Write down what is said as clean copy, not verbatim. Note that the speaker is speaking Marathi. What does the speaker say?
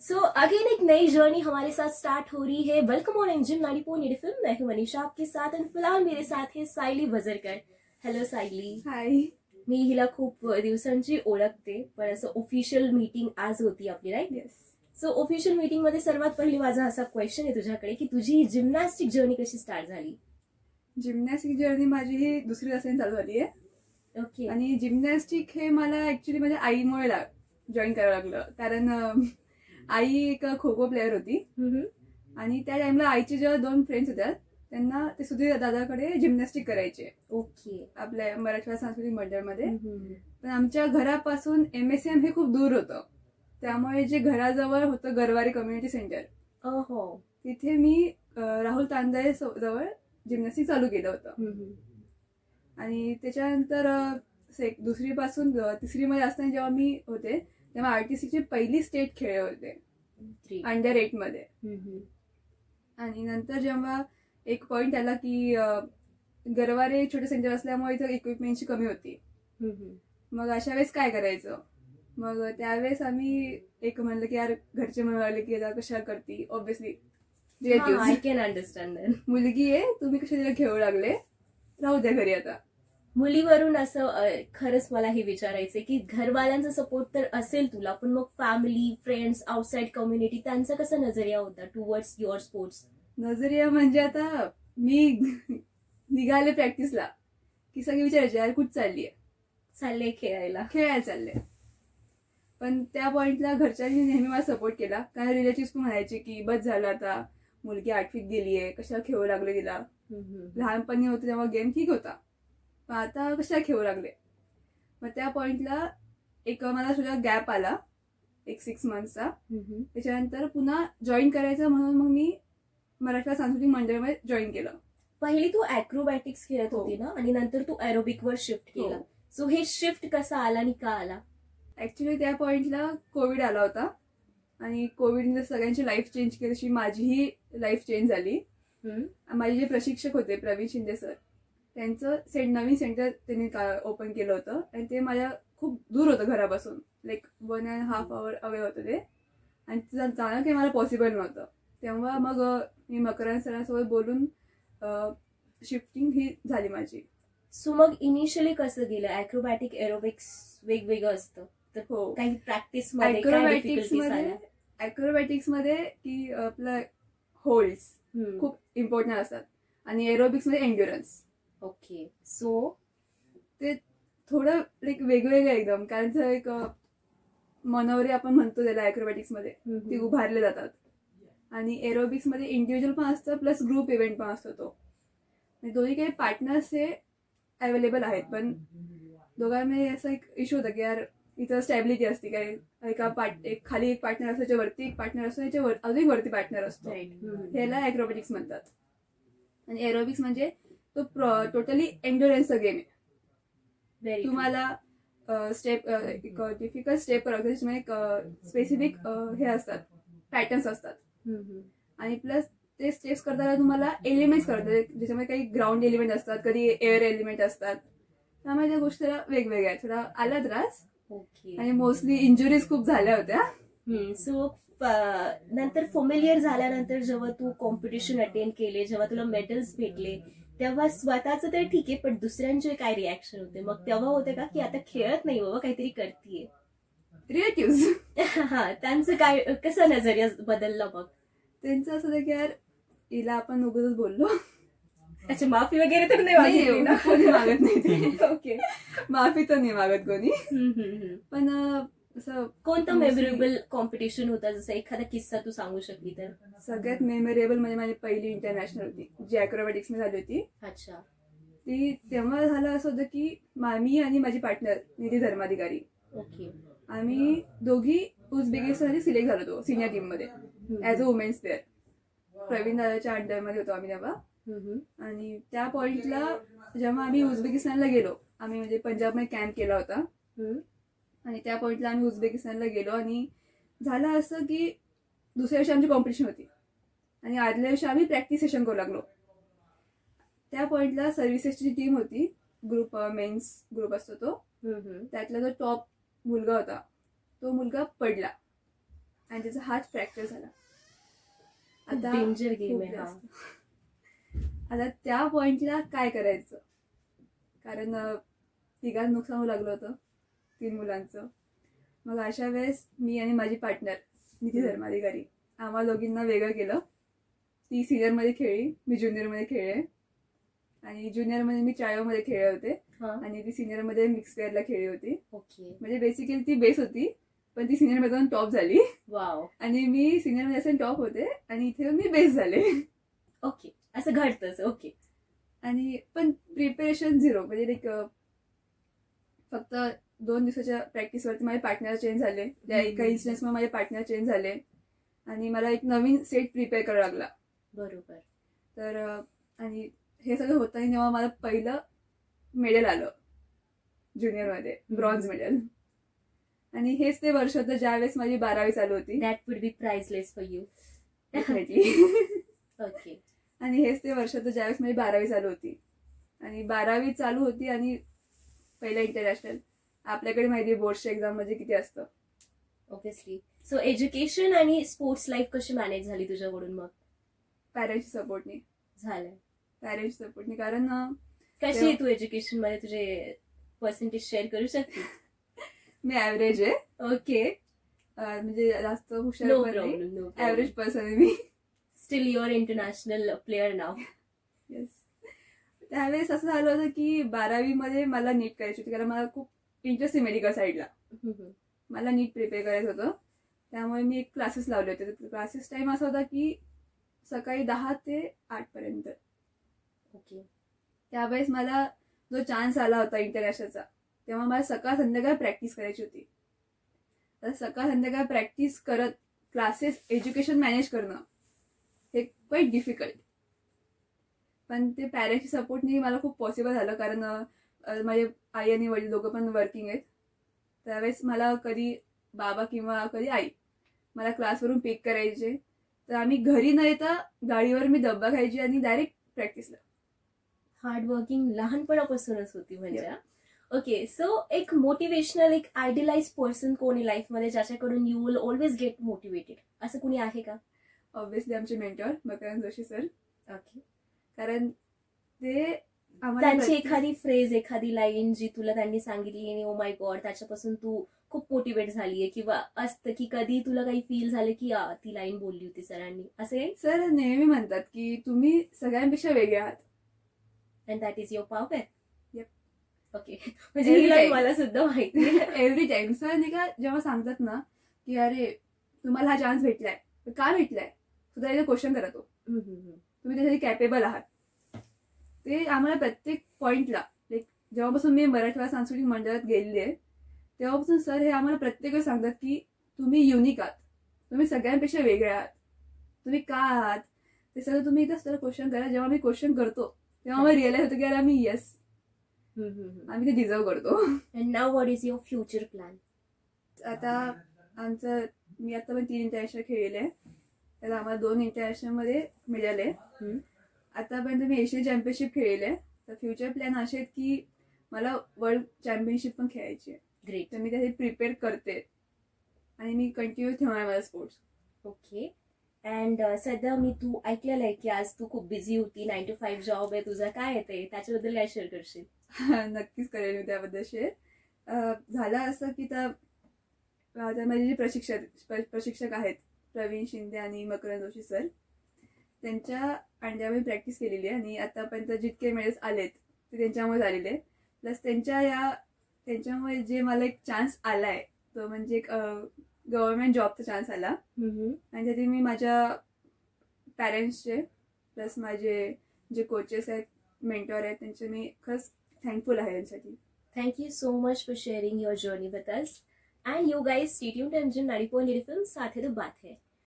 सो अगेन एक नई जर्नी हमारे साथ स्टार्ट हो रही है। Welcome on gym 90.8 film. मैं हूं मनीषा आपके साथ आणि फिलहाल मेरे साथ है सायली वजरकर। हॅलो सायली. हाय. मी हिला खूप दिवसांची ओळखते, पण असं ऑफिशियल मीटिंग आज होती आपली, right? Yes. So official meeting मध्ये सर्वात पहिली माझा असा क्वेश्चन आहे तुझ्याकडे की तुझी जिम्नॅस्टिक जर्नी कशी स्टार्ट झाली? जिम्नॅस्टिक जर्नी माझी ही दुसरी वर्षाने चालू झाली आहे. ओके. आणि जिम्नॅस्टिक हे मला ऍक्च्युली माझ्या आईमुळे जॉईन करावं लागलं, कारण आई एक खो खो प्लेअर होती आणि त्या टाइमला आईचे जेव्हा 2 फ्रेंड्स होत्या त्यांना ते सुधीर दादाकडे जिम्नॅस्टिक करायचे. ओके. आपल्या मराठवाडा सांस्कृतिक मंडळमध्ये. पण आमच्या घरापासून MSM हे खूप दूर होतं, त्यामुळे जे घराजवळ होतं गरवारे कम्युनिटी सेंटर, तिथे मी राहुल तांदळे जवळ जिम्नॅस्टिक चालू केलं होतं. आणि त्याच्यानंतर दुसरी पासून तिसरी मध्ये असताना जेव्हा मी होते तेव्हा RTCचे पहिली स्टेट खेळ होते अंडर 8 मध्ये. आणि नंतर जेव्हा एक पॉइंट आला की गरवारे छोटे सेंटर असल्यामुळे इथं इक्विपमेंटची कमी होती, मग अशा वेळेस काय करायचं. मग त्यावेळेस आम्ही एक म्हणलं की यार घरचे म्हणाले की कशा करती, obviously I can understand that. मुलगी आहे, तुम्ही कशा तिला खेळू लागले, राहू द्या घरी. आता मुलीवरून असं खरंच मला हे विचारायचंय की घरवाल्यांचा सपोर्ट तर असेल तुला, पण मग फॅमिली, फ्रेंड्स, आउटसाइड कम्युनिटी त्यांचा कसा नजरिया होता टुवर्ड्स युअर स्पोर्ट्स? नजरिया म्हणजे आता मी निघाले प्रॅक्टिसला की सगळे विचारायचे यार कुठं चाललीये. चालले खेळायला चालले. पण त्या पॉइंटला घरच्यांनी नेहमी मला सपोर्ट केला, कारण रिलेटिव्ह पण म्हणायचे की बस झालं आता, मुलगी 8वीत गेलीये, कशाला खेळू लागले तिला. लहानपणी होते तेव्हा गेम ठीक होता, पण आता कशा खेळू लागले. मग त्या पॉइंटला एक मला सुद्धा गॅप आला, एक 6 मंथचा. त्याच्यानंतर पुन्हा जॉईन करायचं म्हणून मग मी मराठवाडा सांस्कृतिक मंडळमध्ये जॉईन केलं. पहिली तू ऍक्रोबॅटिक्स खेळत होती ना, आणि नंतर तू एरोबिक वर शिफ्ट केलं. सो हे शिफ्ट कसा आला आणि का आला? ऍक्च्युली त्या पॉइंटला कोविड आला होता आणि कोविडने सगळ्यांची लाईफ चेंज केली, तशी माझीही लाईफ चेंज झाली. माझे जे प्रशिक्षक होते प्रवीण शिंदे सर, त्यांचं नवीन सेंटर त्यांनी ओपन केलं होतं आणि ते माझ्या खूप दूर होतं घरापासून, लाईक 1.5 hour अवे होतं ते, आणि जाणं काही मला पॉसिबल नव्हतं. तेव्हा मग मी मकरंद सरांसोबत बोलून शिफ्टिंग ही झाली माझी. सो मग इनिशियली कसं गेलं? ऍक्रोबॅटिक एरोबिक्स वेगवेगळं असतं, तर काही प्रॅक्टिस ऍक्रोबॅटिक्स मध्ये की आपलं होल्ड्स खूप इम्पॉर्टंट असतात आणि एरोबिक्स मध्ये एन्ड्युरन्स. ओके. सो ते थोडं लाईक वेगवेगळं एकदम, कारण एक मनोरे आपण म्हणतो त्याला ऍक्रोबॅटिक्स मध्ये, ते उभारले जातात. आणि एरोबिक्स मध्ये इंडिव्हिज्युअल पण असतं प्लस ग्रुप इव्हेंट पण असतो. तो दोन्ही काही पार्टनर्स हे अवेलेबल आहेत, पण दोघांमध्ये असं एक इश्यू होता की यार इथं स्टॅबिलिटी असते काय, एक खाली एक पार्टनर असतो, त्याच्यावरती एक पार्टनर असतो, त्याच्यावर अजून वरती पार्टनर असतो. ह्याला ऍक्रोबॅटिक्स म्हणतात. आणि एरोबिक्स म्हणजे तो टोटली एन्ड्युरन्सचा गेम आहे. तुम्हाला स्टेप डिफिकल्ट स्टेप करावं, त्याच्यामध्ये एक स्पेसिफिक हे असतात, पॅटर्न्स असतात. आणि प्लस ते स्टेप्स करताना तुम्हाला एलिमेंट्स करतात, ज्याच्यामध्ये काही ग्राउंड एलिमेंट असतात, कधी एअर एलिमेंट असतात. त्यामुळे त्या गोष्टी वेगवेगळ्या थोडा आला त्रास. आणि मोस्टली इंजुरीज खूप झाल्या होत्या. सो नंतर फॅमिलियर झाल्यानंतर जेव्हा तू कॉम्पिटिशन अटेंड केले, जेव्हा तुला मेडल्स भेटले, तेव्हा स्वतःच तर ठीक आहे, पण दुसऱ्यांचे काय रिॲक्शन होते? मग तेव्हा होते का की आता खेळत नाही बाबा, काहीतरी करतीये? रिलेटिव्ह त्यांचं काय, कसा नजरिया बदलला मग? त्यांचं असं की यार हिला आपण उगाच बोललो. अच्छा, माफी वगैरे तर नाही कोणी मागत नाही. ओके. माफी तर नाही मागत कोणी. पण असं कोणतं मेमोरेबल कॉम्पिटिशन होता, जसं एखादा किस्सा तू सांगू शकली तर? सगळ्यात मेमोरेबल म्हणजे माझी पहिली इंटरनॅशनल होती, जी ऍक्रोबॅटिक्स मध्ये झाली होती. अच्छा. ती तेव्हा झालं असं होतं की मी आणि माझी पार्टनर निधी धर्माधिकारी, ओके, आम्ही दोघी उझबेकिस्तानमध्ये सिलेक्ट झालो होतो सिनियर टीम मध्ये as a women's player. Pravin दादाच्या अंडरमध्ये होतो आम्ही तेव्हा. आणि त्या पॉइंटला जेव्हा आम्ही उझबेकिस्तानला गेलो, आम्ही म्हणजे पंजाबमध्ये कॅम्प केला होता, आणि त्या पॉइंटला आम्ही उझबेकिस्तानला गेलो. आणि झालं असं की दुसऱ्या दिवशी आमची कॉम्पिटिशन होती आणि आदल्या दिवशी आम्ही प्रॅक्टिस सेशन करू लागलो. त्या पॉइंटला सर्व्हिसेसची टीम होती, ग्रुप मेन्स ग्रुप असतो तो, त्यातला जो टॉप मुलगा होता तो मुलगा पडला आणि त्याचा हात फ्रॅक्चर झाला. आता डेंजर गेम खूप आहे हा. जास्त. आता त्या पॉइंटला काय करायचं, कारण तिघांना नुकसान होऊ लागलं होतं, 3 मुलांचं. मग अशा वेळेस मी आणि माझी पार्टनर निधी धर्माधिकारी आम्हाला दोघींना वेगळं केलं. ती सिनियरमध्ये खेळली, मी ज्युनियरमध्ये खेळले. आणि ज्युनियरमध्ये मी चायोमध्ये खेळले होते हा. आणि ती सिनियरमध्ये मिक्स पेअरला खेळली होती. ओके. म्हणजे बेसिकली ती बेस होती, पण ती सिनियरमध्ये जाऊन टॉप झाली. वाव. आणि मी सिनियरमध्ये असताना टॉप होते आणि इथे मी बेस झाले. ओके, असं घडतंच. ओके. आणि पण प्रिपरेशन 0, म्हणजे लाईक फक्त 2 दिवसाच्या प्रॅक्टिसवरती माझे पार्टनर चेंज झाले. त्या एका इन्सिडेंट्समध्ये माझे पार्टनर चेंज झाले आणि मला एक नवीन सेट प्रिपेअर करावा लागला. बरोबर. तर आणि हे सगळं होतं तेव्हा मला पहिलं मेडल आलं ज्युनियरमध्ये, ब्रॉन्झ मेडल. आणि हेच ते वर्ष होतं ज्यावेळेस माझी 12वी चालू होती. That would be priceless for you. Definitely. Okay. आणि हेच ते वर्ष होतं ज्यावेळेस माझी 12वी चालू होती. आणि 12वी चालू होती आणि पहिलं इंटरनॅशनल. आपल्याकडे माहिती बोर्डच्या एक्झाम मध्ये किती असतं. ऑब्व्हियसली. सो एज्युकेशन आणि स्पोर्ट्स लाईफ कशी मॅनेज झाली तुझ्याकडून मग? पॅरेंट्स सपोर्टने झालंय. पॅरेंट्स सपोर्टने. कारण कशी आहे तू एज्युकेशन मध्ये, तुझे पर्सेंटेज शेअर करू शकते? मी ऍव्हरेज आहे. ओके. म्हणजे जास्त हुशार नो पण नाही, प्रॉब्लेम. ऍव्हरेज पर्सन आहे मी. स्टील युअर इंटरनॅशनल प्लेअर नाव. येस. त्यावेळेस असं झालं होतं की 12वी मध्ये मला नीट करायची होती, कारण मला खूप इंटरेस्ट आहे मेडिकल साईडला. मला नीट प्रिपेअर करायचं होतं. त्यामुळे मी एक क्लासेस लावले होते. क्लासेस टाइम असा होता की सकाळी 10 ते 8 पर्यंत. ओके. त्यावेळेस मला जो चान्स आला होता इंटरनॅशनलचा, तेव्हा मला सकाळ संध्याकाळ प्रॅक्टिस करायची होती. तर सकाळ संध्याकाळ प्रॅक्टिस करत क्लासेस एज्युकेशन मॅनेज करणं हे क्वाईट डिफिकल्ट. पण ते पॅरेंट्सच्या सपोर्टने मला खूप पॉसिबल झालं, कारण माझे आई आणि वडील दोघं पण वर्किंग आहेत. त्यावेळेस मला कधी बाबा किंवा कधी आई मला क्लासवरून पिक करायचे, तर आम्ही घरी न येता गाडीवर मी डब्बा खायची आणि डायरेक्ट प्रॅक्टिसला. हार्डवर्किंग लहानपणापासूनच होती म्हणजे. ओके. सो एक मोटिवेशनल, एक आयडियलाइज पर्सन कोणी लाईफ मध्ये ज्याच्याकडून you will always get motivated, असं कोणी आहे का? ऑब्व्हियसली आमचे mentor Makarand Joshi sir. Okay. कारण ते त्यांची एखादी फ्रेज, एखादी लाईन जी तुला त्यांनी सांगितली आणि ओ माय गॉड त्याच्यापासून तू खूप मोटिवेट झालीये, किंवा असतं की कधी तुला काही फील झालं की ती लाईन बोलली होती सरांनी, असे? सर नेहमी म्हणतात की तुम्ही सगळ्यांपेक्षा वेगळे आहात. And that is your power. Okay. Every म्हणजे ही लाईन time. मला सुद्धा माहिती. एव्हरी टाइम सर नाही का जेव्हा सांगतात ना की अरे तुम्हाला हा चान्स भेटलाय, का भेटलाय, सुद्धा एकदा क्वेश्चन करा तो, तुम्ही त्यासाठी कॅपेबल आहात. ते आम्हाला प्रत्येक पॉइंटला, लाईक जेव्हापासून मी मराठवाडा सांस्कृतिक मंडळात गेलेली आहे तेव्हापासून सर हे आम्हाला प्रत्येक वेळेस सांगतात की तुम्ही युनिक आहात, तुम्ही सगळ्यांपेक्षा वेगळे आहात, तुम्ही का आहात ते सगळं तुम्ही इथं असताना क्वेश्चन करा. जेव्हा मी क्वेश्चन करतो तेव्हा मला रिअलाइज होतं की अरे आम्ही येस, आम्ही ते डिझर्व करतो. And now what is your future plan? आता आमचं, मी आता पण 3 इंटरनॅशनल खेळलेले आहे, त्याला आम्हाला 2 इंटरनॅशनल मध्ये मिळाले. आतापर्यंत मी एशियन चॅम्पियनशिप खेळलेले आहे. तर फ्युचर प्लॅन असे आहेत की मला वर्ल्ड चॅम्पियनशिप पण खेळायची आहे. ग्रेट. तर मी त्यासाठी प्रिपेअर करते आणि मी कंटिन्यू ठेवणार माझा स्पोर्ट्स. ओके. अँड सध्या मी तू ऐकलेलं आहे की आज तू खूप बिझी होती, 9 to 5 जॉब आहे तुझा, काय येते त्याच्याबद्दल काय शेअर करशील? नक्कीच करेल मी त्याबद्दल शेअर. झालं असं की माझे जे प्रशिक्षक आहेत प्रवीण शिंदे आणि मकरंद जोशी सर, त्यांच्या अंड्यावर प्रॅक्टिस केलेली आहे आणि आतापर्यंत जितके मेडल्स आलेत ते त्यांच्यामुळे झालेले. प्लस त्यांच्यामुळे जे मला एक चान्स आलाय तो म्हणजे एक गव्हर्नमेंट जॉबचा चान्स आला. आणि त्यातील मी माझ्या पॅरेंट्सचे प्लस माझे जे कोचेस आहेत, मेंटॉर आहेत, त्यांचे मी खरंच थँकफुल आहे यांसाठी. Thank you so much for sharing your journey with us. And you guys, stay tuned to Engine 90.8 FM. साथ है तो बात है.